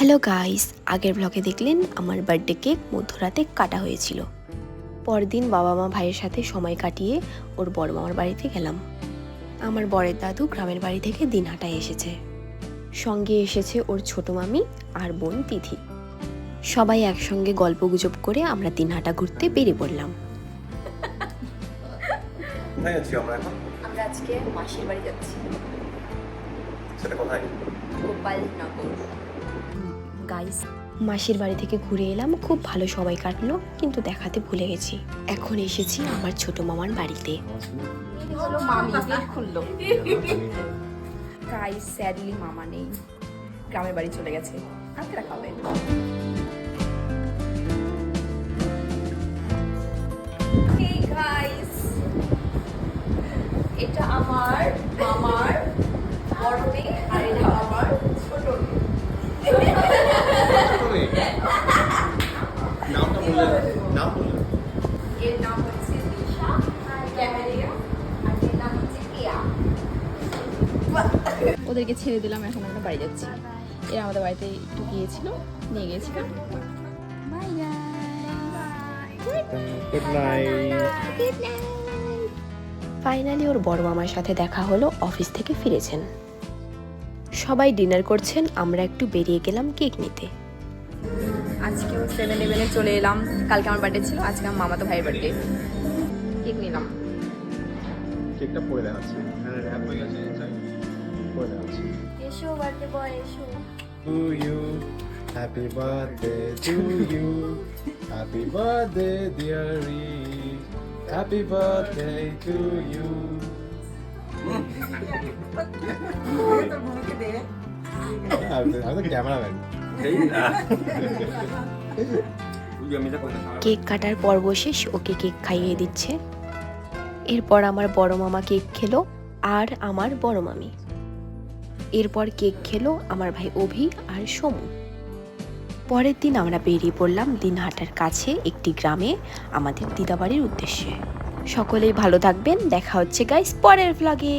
Hello guys, আগের ব্লগে দেখলেন আমার বার্থডে কেক মধ্যরাতে কাটা হয়েছিল। পরদিন বাবা মা ভাইয়ের সাথে সময় কাটিয়ে ওর বড় মামার বাড়িতে গেলাম। আমার বরের দাদু গ্রামের বাড়ি থেকে দিনহাটায় এসেছে, সঙ্গে এসেছে ওর ছোট মামি আর বোন তিথি। সবাই একসঙ্গে গল্পগুজব করে আমরা দিনহাটা ঘুরতে বেরিয়ে পড়লাম। কোথায় যাচ্ছি আমরা এখন? আমরা আজকে মাসির বাড়ি যাচ্ছি। সেটা কোথায়? গোপালনগর। গাইস, মাসির বাড়ি থেকে ঘুরে এলাম, খুব ভালো সময় কাটলো, কিন্তু দেখাতে ভুলে গেছি। এখন এসেছি আমার ছোট মামার বাড়িতে। হলো মামি গেট খুললো। গাইস স্যাডলি মামা নেই, গ্রামের বাড়ি চলে গেছে। কালকে খাবে। Hey guys, এটা আমার মামার বড় মেয়ে আর এটা আমার ছোট মেয়ে। নামটা বললে, নাম বললে। এর নাম হচ্ছে দিশা, ক্যামেরিয়া, আর এর নাম হচ্ছে কেয়া। ওদেরকে ছেড়ে দিলাম, এখন আমরা বাড়ি যাচ্ছি। এরা আমাদের বাড়িতে একটু গিয়েছিল, নিয়ে গিয়েছিলাম। Bye good night. ফাইনালি ওর বড় মামার সাথে দেখা হলো, অফিস থেকে ফিরেছেন। সবাই ডিনার করছেন, আমরা একটু বেরিয়ে গেলাম কেক নিতে। আজকেও 7-Eleven চলে এলাম। কালকে আমার বার্থডে ছিল, আজকে আমার মামাতো ভাইয়ের বার্থডে। কেক নিলাম। কেকটা পড়ে দেখাচ্ছি। হ্যাঁ, র্যাপ হয়ে গেছে ইনসাইড। পড়ে দেখাচ্ছি। এসো বার্থডে বয় এসো। To you, happy birthday to you. Happy birthday dear Reed. Happy birthday to you. আমি তো ক্যামেরাম্যান। কেক কাটার পর্ব শেষ, ওকে কেক খাইয়ে দিচ্ছে। এরপর আমার বড় মামা কেক খেলো আর আমার বড় মামি। এরপর কেক খেলো আমার ভাই অভি আর সমু। পরের দিন আমরা বেরিয়ে পড়লাম দিনহাটার কাছে একটি গ্রামে আমাদের দিদাবাড়ির উদ্দেশ্যে। সকলেই ভালো থাকবেন, দেখা হচ্ছে গাইস পরের ভ্লগে।